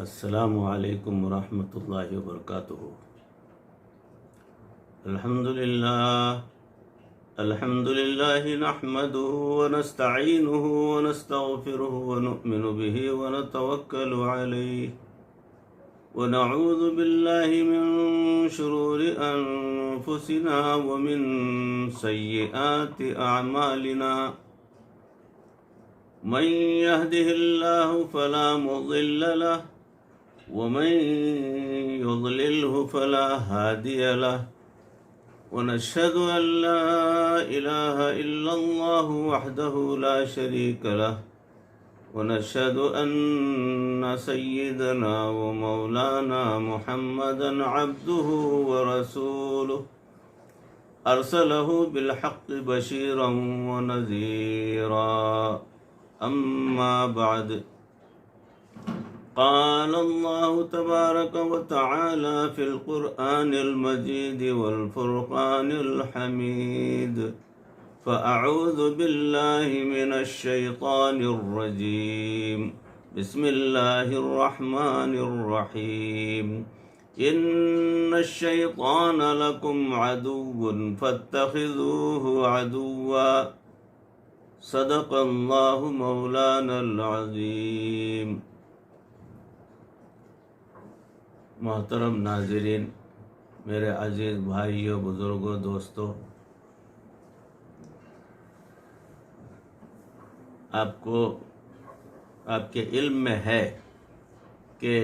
السلام علیکم ورحمۃ اللہ وبرکاتہ۔ الحمد للہ نحمده ونستعینه ونستغفره ونؤمن به ونتوکل علیہ ونعوذ باللہ من شرور انفسنا ومن سیئات اعمالنا من يهده الله فلا مضل له ومن يضلله فلا هادي له ونشهد أن لا إله إلا الله وحده لا شريك له ونشهد أن سيدنا ومولانا محمدا عبده ورسوله أرسله بالحق بشيرا ونذيرا أما بعد قال الله تبارك وتعالى في القرآن المجيد والفرقان الحميد فأعوذ بالله من الشيطان الرجيم بسم الله الرحمن الرحيم إن الشيطان لكم عدو فاتخذوه عدوا صدق اللہ مولانا العظیم۔ محترم ناظرین، میرے عزیز بھائیوں، بزرگوں، دوستوں، آپ کے علم میں ہے کہ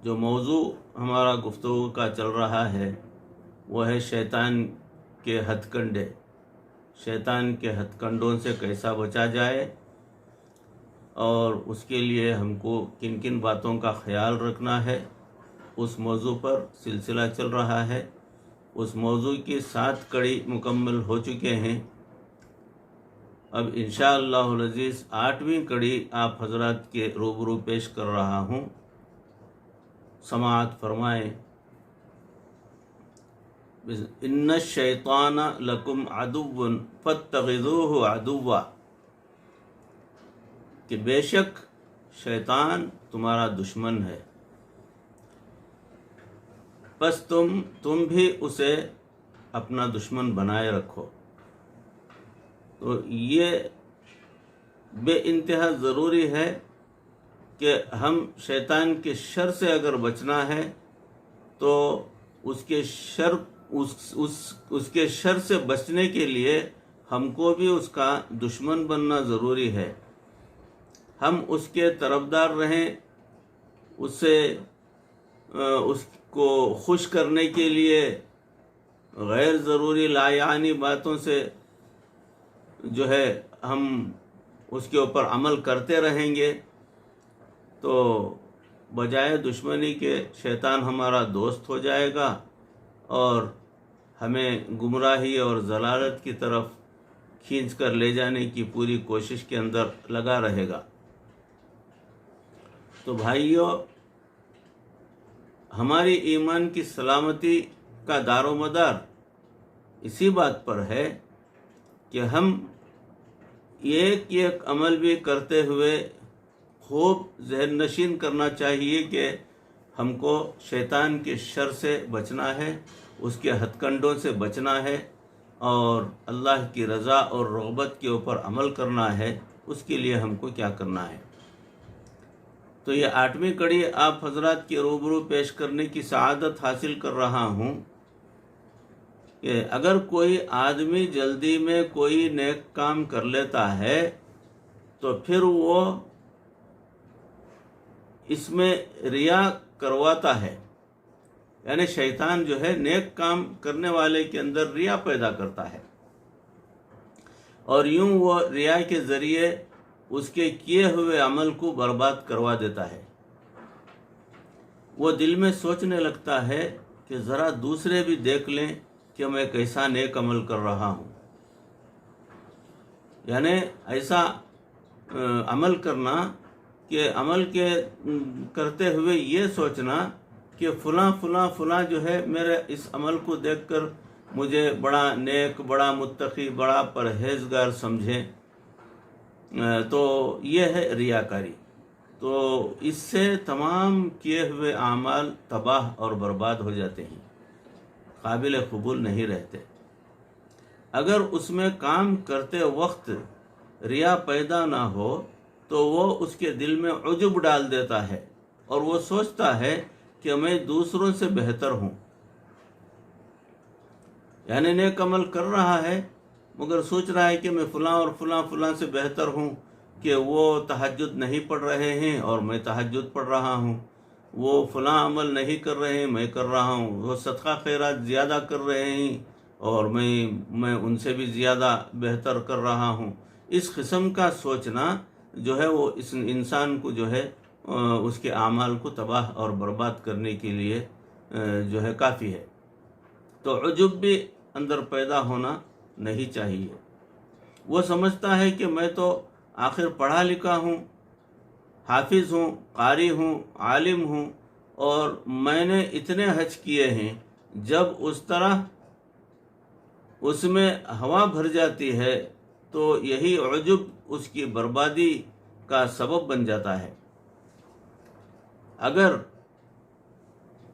جو موضوع ہمارا گفتگو کا چل رہا ہے وہ ہے شیطان کے ہتھ کنڈے، شیطان کے ہتھ کنڈوں سے کیسا بچا جائے اور اس کے لیے ہم کو کن کن باتوں کا خیال رکھنا ہے، اس موضوع پر سلسلہ چل رہا ہے۔ اس موضوع کی 7 کڑی مکمل ہو چکے ہیں۔ اب انشاءاللہ العزیز 8ویں کڑی آپ حضرات کے روبرو پیش کر رہا ہوں، سماعت فرمائیں۔ ان الشیطان لکم عدو فاتخذوہ عدوا، کہ بے شک شیطان تمہارا دشمن ہے، بس تم بھی اسے اپنا دشمن بنائے رکھو۔ تو یہ بے انتہا ضروری ہے کہ ہم شیطان کے شر سے اگر بچنا ہے تو اس کے شر سے بچنے کے لیے ہم کو بھی اس کا دشمن بننا ضروری ہے۔ ہم اس کے طرفدار رہیں، اس کو خوش کرنے کے لیے غیر ضروری لایعنی باتوں سے جو ہے ہم اس کے اوپر عمل کرتے رہیں گے تو بجائے دشمنی کے شیطان ہمارا دوست ہو جائے گا اور ہمیں گمراہی اور ضلالت کی طرف کھینچ کر لے جانے کی پوری کوشش کے اندر لگا رہے گا۔ تو بھائیوں، ہماری ایمان کی سلامتی کا دار و مدار اسی بات پر ہے کہ ہم ایک عمل بھی کرتے ہوئے خوب ذہن نشین کرنا چاہیے کہ ہم کو شیطان کے شر سے بچنا ہے، اس کے ہتھ کنڈوں سے بچنا ہے اور اللہ کی رضا اور رغبت کے اوپر عمل کرنا ہے۔ اس کے لیے ہم کو کیا کرنا ہے؟ تو یہ 8ویں کڑی آپ حضرات کے روبرو پیش کرنے کی سعادت حاصل کر رہا ہوں کہ اگر کوئی آدمی جلدی میں کوئی نیک کام کر لیتا ہے تو پھر وہ اس میں ریا کرواتا ہے، یعنی شیطان جو ہے نیک کام کرنے والے کے اندر ریا پیدا کرتا ہے اور یوں وہ ریا کے ذریعے اس کے کیے ہوئے عمل کو برباد کروا دیتا ہے۔ وہ دل میں سوچنے لگتا ہے کہ ذرا دوسرے بھی دیکھ لیں کہ میں کیسا نیک عمل کر رہا ہوں، یعنی ایسا عمل کرنا کہ عمل کے کرتے ہوئے یہ سوچنا کہ فلاں جو ہے میرے اس عمل کو دیکھ کر مجھے بڑا نیک، بڑا متقی، بڑا پرہیزگار سمجھے، تو یہ ہے ریاکاری۔ تو اس سے تمام کیے ہوئے اعمال تباہ اور برباد ہو جاتے ہیں، قابل قبول نہیں رہتے۔ اگر اس میں کام کرتے وقت ریا پیدا نہ ہو تو وہ اس کے دل میں عجب ڈال دیتا ہے اور وہ سوچتا ہے کہ میں دوسروں سے بہتر ہوں، یعنی نیک عمل کر رہا ہے مگر سوچ رہا ہے کہ میں فلاں اور فلاں سے بہتر ہوں، کہ وہ تہجد نہیں پڑھ رہے ہیں اور میں تہجد پڑھ رہا ہوں، وہ فلاں عمل نہیں کر رہے ہیں میں کر رہا ہوں، وہ صدقہ خیرات زیادہ کر رہے ہیں اور میں ان سے بھی زیادہ بہتر کر رہا ہوں۔ اس قسم کا سوچنا جو ہے وہ اس انسان کو جو ہے اس کے اعمال کو تباہ اور برباد کرنے کے لیے جو ہے کافی ہے۔ تو عجب بھی اندر پیدا ہونا نہیں چاہیے۔ وہ سمجھتا ہے کہ میں تو آخر پڑھا لکھا ہوں، حافظ ہوں، قاری ہوں، عالم ہوں، اور میں نے اتنے حج کیے ہیں۔ جب اس طرح اس میں ہوا بھر جاتی ہے تو یہی عجب اس کی بربادی کا سبب بن جاتا ہے۔ اگر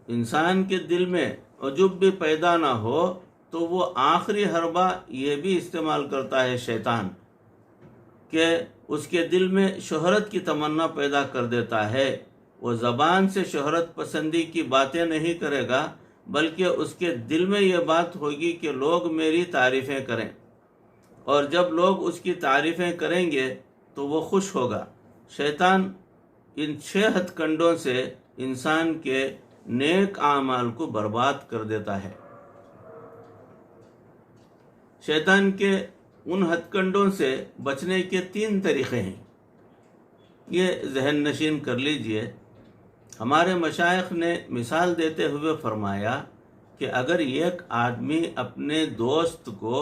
انسان کے دل میں عجب بھی پیدا نہ ہو تو وہ آخری حربہ یہ بھی استعمال کرتا ہے شیطان، کہ اس کے دل میں شہرت کی تمنا پیدا کر دیتا ہے۔ وہ زبان سے شہرت پسندی کی باتیں نہیں کرے گا، بلکہ اس کے دل میں یہ بات ہوگی کہ لوگ میری تعریفیں کریں، اور جب لوگ اس کی تعریفیں کریں گے تو وہ خوش ہوگا۔ شیطان ان 6 ہتھ کنڈوں سے انسان کے نیک اعمال کو برباد کر دیتا ہے۔ شیطان کے ان ہتھ کنڈوں سے بچنے کے 3 طریقے ہیں، یہ ذہن نشین کر لیجئے۔ ہمارے مشائخ نے مثال دیتے ہوئے فرمایا کہ اگر ایک آدمی اپنے دوست کو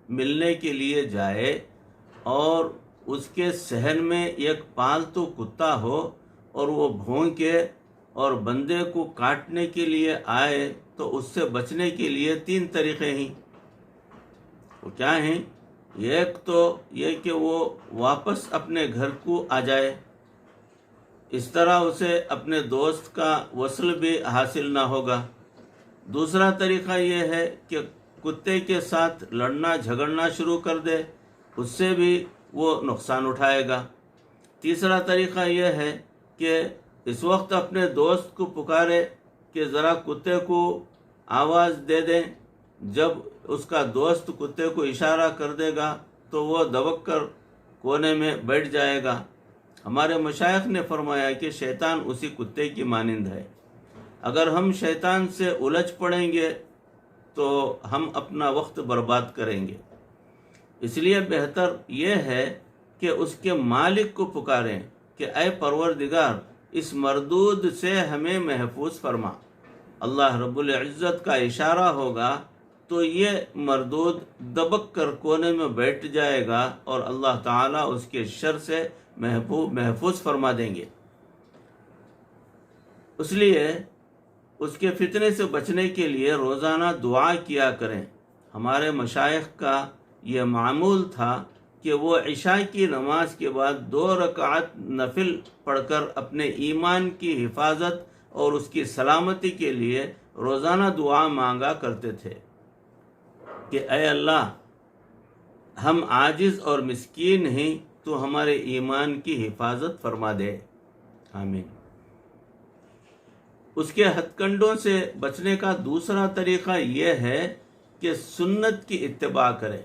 ملنے کے لیے جائے اور اس کے صحن میں ایک پالتو کتا ہو اور وہ بھونکے اور بندے کو کاٹنے کے لیے آئے تو اس سے بچنے کے لیے 3 طریقے ہیں۔ وہ کیا ہیں؟ ایک تو یہ کہ وہ واپس اپنے گھر کو آ جائے، اس طرح اسے اپنے دوست کا وصل بھی حاصل نہ ہوگا۔ دوسرا طریقہ یہ ہے کہ کتے کے ساتھ لڑنا جھگڑنا شروع کر دے، اس سے بھی وہ نقصان اٹھائے گا۔ تیسرا طریقہ یہ ہے کہ اس وقت اپنے دوست کو پکارے کہ ذرا کتے کو آواز دے دیں، جب اس کا دوست کتے کو اشارہ کر دے گا تو وہ دبک کر کونے میں بیٹھ جائے گا۔ ہمارے مشائخ نے فرمایا کہ شیطان اسی کتے کی مانند ہے۔ اگر ہم شیطان سے الجھ پڑیں گے تو ہم اپنا وقت برباد کریں گے۔ اس لیے بہتر یہ ہے کہ اس کے مالک کو پکاریں کہ اے پروردگار، اس مردود سے ہمیں محفوظ فرما۔ اللہ رب العزت کا اشارہ ہوگا تو یہ مردود دبک کر کونے میں بیٹھ جائے گا اور اللہ تعالیٰ اس کے شر سے محفوظ فرما دیں گے۔ اس لیے اس کے فتنے سے بچنے کے لیے روزانہ دعا کیا کریں۔ ہمارے مشائخ کا یہ معمول تھا کہ وہ عشاء کی نماز کے بعد 2 رکعت نفل پڑھ کر اپنے ایمان کی حفاظت اور اس کی سلامتی کے لیے روزانہ دعا مانگا کرتے تھے کہ اے اللہ، ہم عاجز اور مسکین ہیں، تو ہمارے ایمان کی حفاظت فرما دے، آمین۔ اس کے ہتھ کنڈوں سے بچنے کا دوسرا طریقہ یہ ہے کہ سنت کی اتباع کرے۔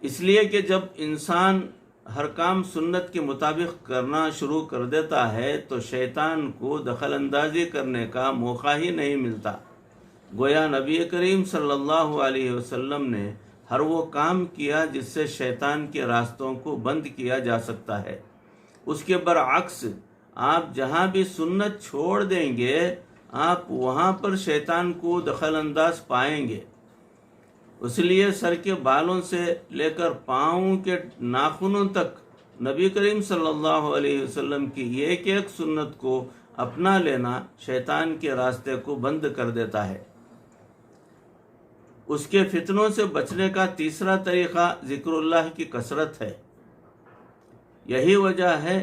اس لیے کہ جب انسان ہر کام سنت کے مطابق کرنا شروع کر دیتا ہے تو شیطان کو دخل اندازی کرنے کا موقع ہی نہیں ملتا۔ گویا نبی کریم صلی اللہ علیہ وسلم نے ہر وہ کام کیا جس سے شیطان کے راستوں کو بند کیا جا سکتا ہے۔ اس کے برعکس آپ جہاں بھی سنت چھوڑ دیں گے آپ وہاں پر شیطان کو دخل انداز پائیں گے۔ اس لیے سر کے بالوں سے لے کر پاؤں کے ناخنوں تک نبی کریم صلی اللہ علیہ وسلم کی ایک ایک سنت کو اپنا لینا شیطان کے راستے کو بند کر دیتا ہے۔ اس کے فتنوں سے بچنے کا تیسرا طریقہ ذکر اللہ کی کثرت ہے۔ یہی وجہ ہے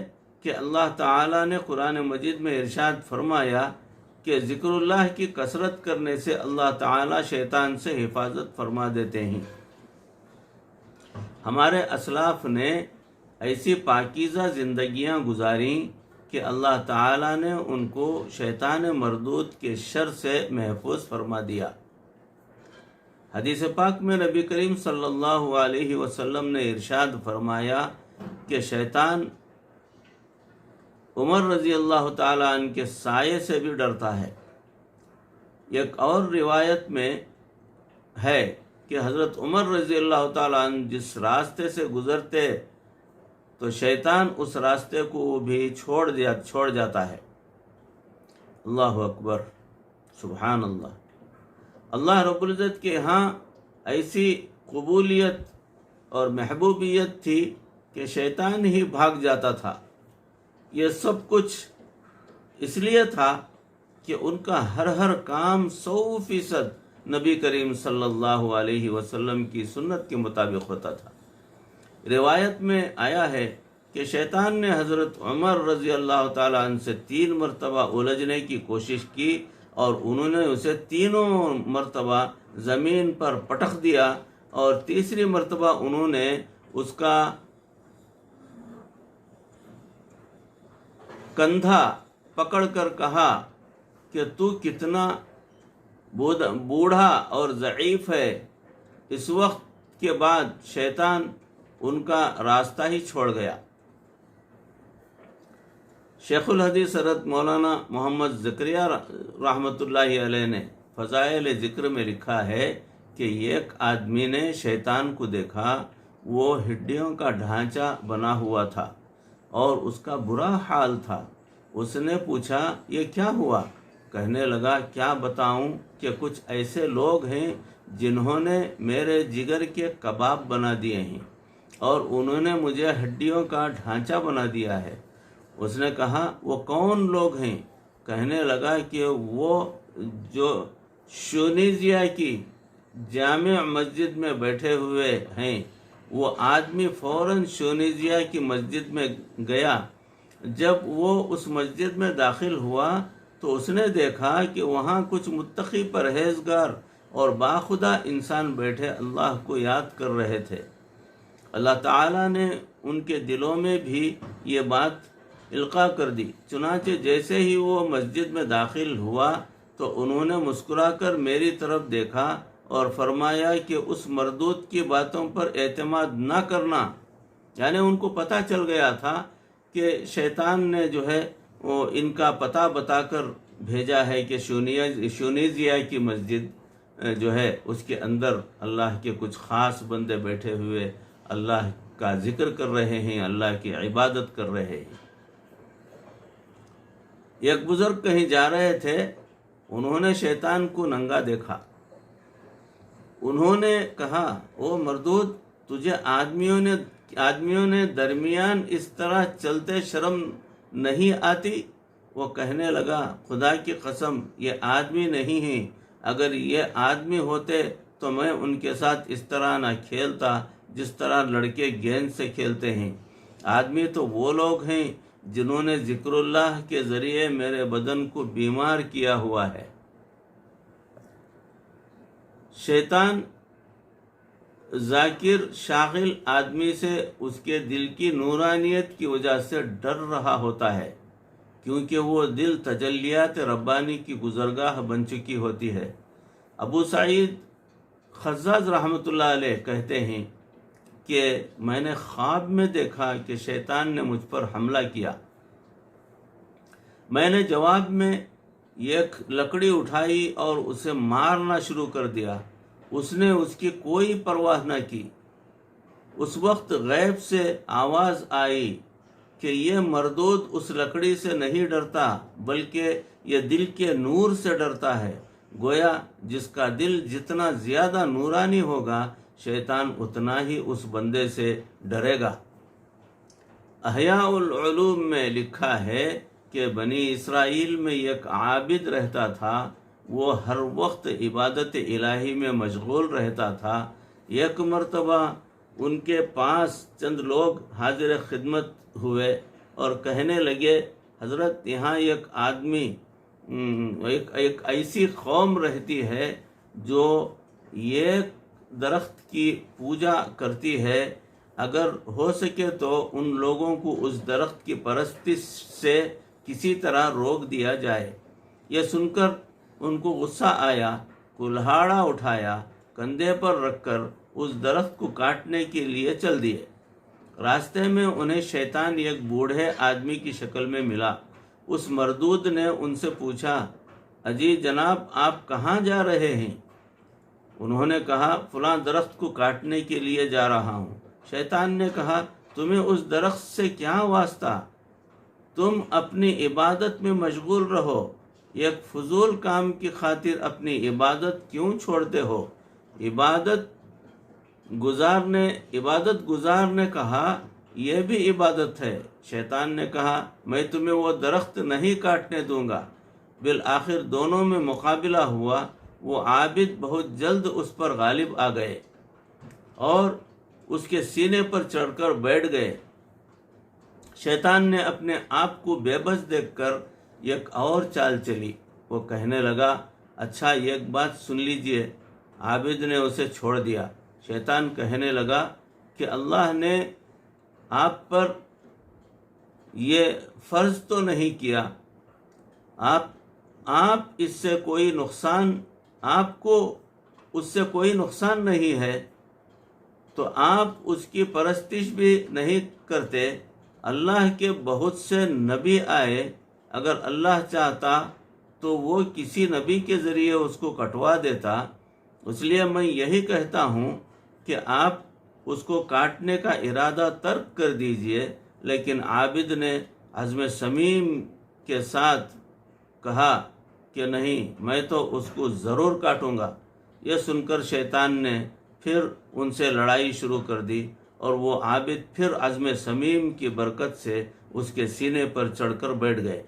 کہ اللہ تعالیٰ نے قرآن مجید میں ارشاد فرمایا کہ ذکر اللہ کی کثرت کرنے سے اللہ تعالیٰ شیطان سے حفاظت فرما دیتے ہیں۔ ہمارے اسلاف نے ایسی پاکیزہ زندگیاں گزاریں کہ اللہ تعالیٰ نے ان کو شیطان مردود کے شر سے محفوظ فرما دیا۔ حدیث پاک میں نبی کریم صلی اللہ علیہ وسلم نے ارشاد فرمایا کہ شیطان عمر رضی اللہ تعالیٰ عنہ کے سائے سے بھی ڈرتا ہے۔ ایک اور روایت میں ہے کہ حضرت عمر رضی اللہ تعالیٰ عنہ جس راستے سے گزرتے تو شیطان اس راستے کو بھی چھوڑ جاتا ہے۔ اللہ اکبر، سبحان اللہ۔ اللہ رب العزت کے ہاں ایسی قبولیت اور محبوبیت تھی کہ شیطان ہی بھاگ جاتا تھا۔ یہ سب کچھ اس لیے تھا کہ ان کا ہر کام 100% نبی کریم صلی اللہ علیہ وسلم کی سنت کے مطابق ہوتا تھا۔ روایت میں آیا ہے کہ شیطان نے حضرت عمر رضی اللہ تعالیٰ عنہ سے 3 مرتبہ الجھنے کی کوشش کی اور انہوں نے اسے تینوں مرتبہ زمین پر پٹخ دیا، اور تیسری مرتبہ انہوں نے اس کا کندھا پکڑ کر کہا کہ تو کتنا بوڑھا اور ضعیف ہے۔ اس وقت کے بعد شیطان ان کا راستہ ہی چھوڑ گیا۔ شیخ الحدیث حضرت مولانا محمد زکریا رحمۃ اللہ علیہ نے فضائل ذکر میں لکھا ہے کہ ایک آدمی نے شیطان کو دیکھا، وہ ہڈیوں کا ڈھانچہ بنا ہوا تھا اور اس کا برا حال تھا۔ اس نے پوچھا یہ کیا ہوا؟ کہنے لگا کیا بتاؤں کہ کچھ ایسے لوگ ہیں جنہوں نے میرے جگر کے کباب بنا دیے ہیں اور انہوں نے مجھے ہڈیوں کا ڈھانچہ بنا دیا ہے۔ اس نے کہا وہ کون لوگ ہیں؟ کہنے لگا کہ وہ جو شونیزیا کی جامع مسجد میں بیٹھے ہوئے ہیں۔ وہ آدمی فوراً شونیزیا کی مسجد میں گیا۔ جب وہ اس مسجد میں داخل ہوا تو اس نے دیکھا کہ وہاں کچھ متقی پرہیزگار اور باخدا انسان بیٹھے اللہ کو یاد کر رہے تھے۔ اللہ تعالیٰ نے ان کے دلوں میں بھی یہ بات القاء کر دی۔ چنانچہ جیسے ہی وہ مسجد میں داخل ہوا تو انہوں نے مسکرا کر میری طرف دیکھا اور فرمایا کہ اس مردود کی باتوں پر اعتماد نہ کرنا۔ یعنی ان کو پتہ چل گیا تھا کہ شیطان نے جو ہے وہ ان کا پتہ بتا کر بھیجا ہے کہ شونیزیا کی مسجد جو ہے اس کے اندر اللہ کے کچھ خاص بندے بیٹھے ہوئے اللہ کا ذکر کر رہے ہیں، اللہ کی عبادت کر رہے ہیں۔ ایک بزرگ کہیں جا رہے تھے، انہوں نے شیطان کو ننگا دیکھا۔ انہوں نے کہا او مردود، تجھے آدمیوں نے درمیان اس طرح چلتے شرم نہیں آتی؟ وہ کہنے لگا خدا کی قسم یہ آدمی نہیں ہیں، اگر یہ آدمی ہوتے تو میں ان کے ساتھ اس طرح نہ کھیلتا جس طرح لڑکے گیند سے کھیلتے ہیں۔ آدمی تو وہ لوگ ہیں جنہوں نے ذکر اللہ کے ذریعے میرے بدن کو بیمار کیا ہوا ہے۔ شیطان ذاکر شاغل آدمی سے اس کے دل کی نورانیت کی وجہ سے ڈر رہا ہوتا ہے، کیونکہ وہ دل تجلیات ربانی کی گزرگاہ بن چکی ہوتی ہے۔ ابو سعید خزاز رحمۃ اللہ علیہ کہتے ہیں کہ میں نے خواب میں دیکھا کہ شیطان نے مجھ پر حملہ کیا۔ میں نے جواب میں ایک لکڑی اٹھائی اور اسے مارنا شروع کر دیا۔ اس نے اس کی کوئی پرواہ نہ کی۔ اس وقت غیب سے آواز آئی کہ یہ مردود اس لکڑی سے نہیں ڈرتا بلکہ یہ دل کے نور سے ڈرتا ہے۔ گویا جس کا دل جتنا زیادہ نورانی ہوگا شیطان اتنا ہی اس بندے سے ڈرے گا۔ احیاء العلوم میں لکھا ہے کہ بنی اسرائیل میں ایک عابد رہتا تھا، وہ ہر وقت عبادت الہی میں مشغول رہتا تھا۔ ایک مرتبہ ان کے پاس چند لوگ حاضر خدمت ہوئے اور کہنے لگے حضرت یہاں ایک آدمی ایک ایسی قوم رہتی ہے جو ایک درخت کی پوجا کرتی ہے، اگر ہو سکے تو ان لوگوں کو اس درخت کی پرستش سے کسی طرح روک دیا جائے۔ یہ سن کر ان کو غصہ آیا، کلہاڑا اٹھایا، کندھے پر رکھ کر اس درخت کو کاٹنے کے لیے چل دیے۔ راستے میں انہیں شیطان ایک بوڑھے آدمی کی شکل میں ملا۔ اس مردود نے ان سے پوچھا، اجی جناب آپ کہاں جا رہے ہیں؟ انہوں نے کہا، فلاں درخت کو کاٹنے کے لیے جا رہا ہوں۔ شیطان نے کہا، تمہیں اس درخت سے کیا واسطہ؟ تم اپنی عبادت میں مشغول رہو، ایک فضول کام کی خاطر اپنی عبادت کیوں چھوڑتے ہو؟ عبادت گزار نے کہا، یہ بھی عبادت ہے۔ شیطان نے کہا، میں تمہیں وہ درخت نہیں کاٹنے دوں گا۔ بالآخر دونوں میں مقابلہ ہوا۔ وہ عابد بہت جلد اس پر غالب آ گئے اور اس کے سینے پر چڑھ کر بیٹھ گئے۔ شیطان نے اپنے آپ کو بے بس دیکھ کر ایک اور چال چلی۔ وہ کہنے لگا، اچھا ایک بات سن لیجئے۔ عابد نے اسے چھوڑ دیا۔ شیطان کہنے لگا کہ اللہ نے آپ پر یہ فرض تو نہیں کیا، آپ اس سے کوئی نقصان، آپ کو اس سے کوئی نقصان نہیں ہے، تو آپ اس کی پرستش بھی نہیں کرتے۔ اللہ کے بہت سے نبی آئے، اگر اللہ چاہتا تو وہ کسی نبی کے ذریعے اس کو کٹوا دیتا۔ اس لیے میں یہی کہتا ہوں کہ آپ اس کو کاٹنے کا ارادہ ترک کر دیجئے۔ لیکن عابد نے عزم صمیم کے ساتھ کہا کہ نہیں، میں تو اس کو ضرور کاٹوں گا۔ یہ سن کر شیطان نے پھر ان سے لڑائی شروع کر دی اور وہ عابد پھر عزم صمیم کی برکت سے اس کے سینے پر چڑھ کر بیٹھ گئے۔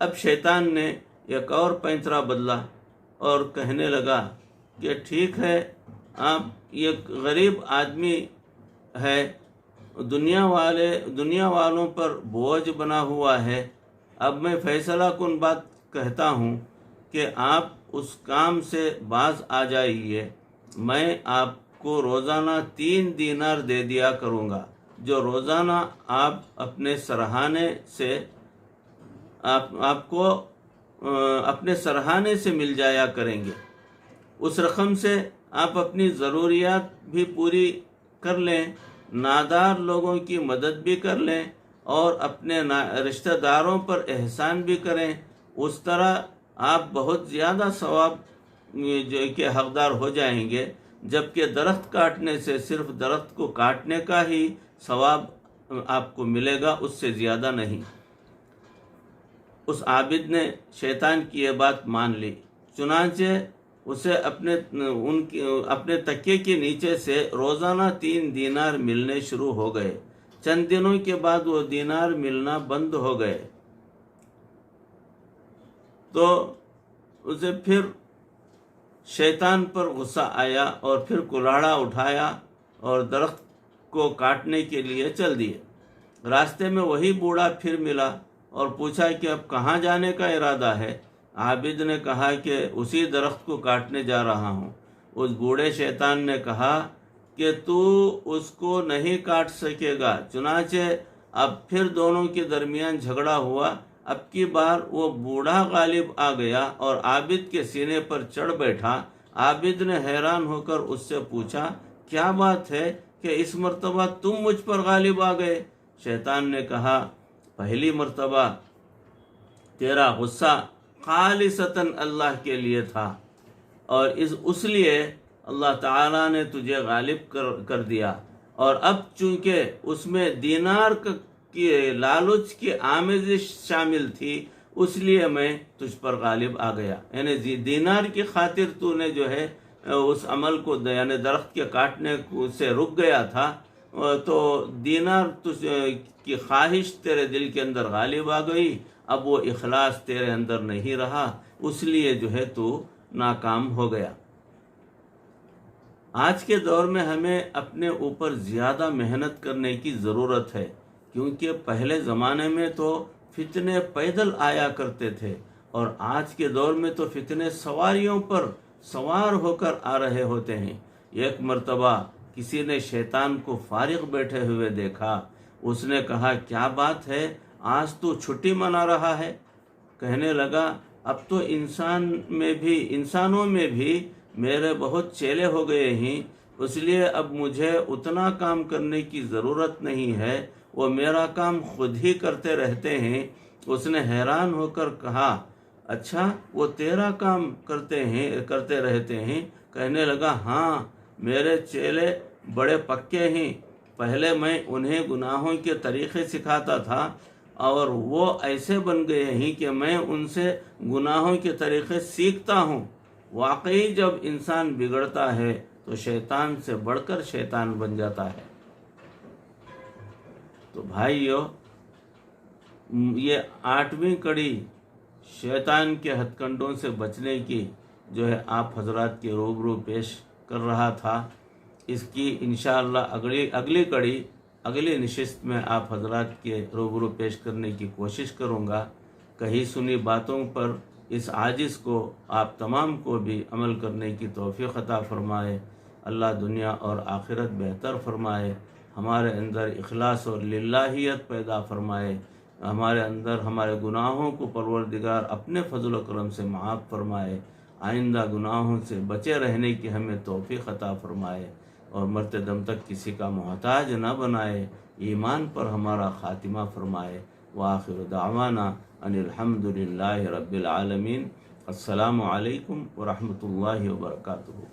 اب شیطان نے ایک اور پینترا بدلا اور کہنے لگا کہ ٹھیک ہے، آپ ایک غریب آدمی ہے، دنیا والوں پر بوجھ بنا ہوا ہے۔ اب میں فیصلہ کن بات کہتا ہوں کہ آپ اس کام سے باز آ جائیے۔ میں آپ کو روزانہ 3 دینار دے دیا کروں گا، جو روزانہ آپ اپنے سرہانے سے مل جایا کریں گے۔ اس رقم سے آپ اپنی ضروریات بھی پوری کر لیں، نادار لوگوں کی مدد بھی کر لیں اور اپنے رشتہ داروں پر احسان بھی کریں۔ اس طرح آپ بہت زیادہ ثواب کے حقدار ہو جائیں گے، جبکہ درخت کاٹنے سے صرف درخت کو کاٹنے کا ہی ثواب آپ کو ملے گا، اس سے زیادہ نہیں۔ اس عابد نے شیطان کی یہ بات مان لی، چنانچہ اسے اپنے تکیے کے نیچے سے روزانہ 3 دینار ملنے شروع ہو گئے۔ چند دنوں کے بعد وہ دینار ملنا بند ہو گئے تو اسے پھر شیطان پر غصہ آیا اور پھر کلاڑا اٹھایا اور درخت کو کاٹنے کے لیے چل دیے۔ راستے میں وہی بوڑھا پھر ملا اور پوچھا کہ اب کہاں جانے کا ارادہ ہے؟ عابد نے کہا کہ اسی درخت کو کاٹنے جا رہا ہوں۔ اس بوڑھے شیطان نے کہا کہ تو اس کو نہیں کاٹ سکے گا۔ چنانچہ اب پھر دونوں کے درمیان جھگڑا ہوا۔ اب کی بار وہ بوڑھا غالب آ گیا اور عابد کے سینے پر چڑھ بیٹھا۔ عابد نے حیران ہو کر اس سے پوچھا، کیا بات ہے کہ اس مرتبہ تم مجھ پر غالب آ گئے؟ شیطان نے کہا، پہلی مرتبہ تیرا غصہ خالصتاً اللہ کے لیے تھا اور اس لیے اللہ تعالیٰ نے تجھے غالب کر دیا، اور اب چونکہ اس میں دینار کی لالچ کی آمیزش شامل تھی، اس لیے میں تجھ پر غالب آ گیا۔ یعنی دینار کی خاطر تو نے جو ہے اس عمل کو، یعنی درخت کے کاٹنے سے رک گیا تھا، تو دینار کی خواہش تیرے دل کے اندر غالب آ گئی، اب وہ اخلاص تیرے اندر نہیں رہا، اس لیے جو ہے تو ناکام ہو گیا۔ آج کے دور میں ہمیں اپنے اوپر زیادہ محنت کرنے کی ضرورت ہے، کیونکہ پہلے زمانے میں تو فتنے پیدل آیا کرتے تھے، اور آج کے دور میں تو فتنے سواریوں پر سوار ہو کر آ رہے ہوتے ہیں۔ ایک مرتبہ کسی نے شیطان کو فارغ بیٹھے ہوئے دیکھا، اس نے کہا کیا بات ہے، آج تو چھٹی منا رہا ہے؟ کہنے لگا اب تو انسانوں میں بھی میرے بہت چیلے ہو گئے ہیں، اس لیے اب مجھے اتنا کام کرنے کی ضرورت نہیں ہے، وہ میرا کام خود ہی کرتے رہتے ہیں۔ اس نے حیران ہو کر کہا اچھا وہ تیرا کام کرتے رہتے ہیں؟ کہنے لگا ہاں، میرے چیلے بڑے پکے ہیں، پہلے میں انہیں گناہوں کے طریقے سکھاتا تھا اور وہ ایسے بن گئے ہیں کہ میں ان سے گناہوں کے طریقے سیکھتا ہوں۔ واقعی جب انسان بگڑتا ہے تو شیطان سے بڑھ کر شیطان بن جاتا ہے۔ تو بھائیو، یہ 8ویں کڑی شیطان کے ہتھ کنڈوں سے بچنے کی جو ہے آپ حضرات کے روبرو پیش کر رہا تھا، اس کی انشاءاللہ اگلی کڑی اگلی نشست میں آپ حضرات کے روبرو پیش کرنے کی کوشش کروں گا۔ کہی سنی باتوں پر اس عاجز کو آپ تمام کو بھی عمل کرنے کی توفیق عطا فرمائے۔ اللہ دنیا اور آخرت بہتر فرمائے، ہمارے اندر اخلاص اور للہیت پیدا فرمائے، ہمارے اندر ہمارے گناہوں کو پروردگار اپنے فضل و کرم سے معاف فرمائے، آئندہ گناہوں سے بچے رہنے کی ہمیں توفیق عطا فرمائے، اور مرتے دم تک کسی کا محتاج نہ بنائے، ایمان پر ہمارا خاتمہ فرمائے۔ وآخر دعوانا ان الحمدللہ رب العالمین۔ السلام علیکم ورحمۃ اللہ وبرکاتہ۔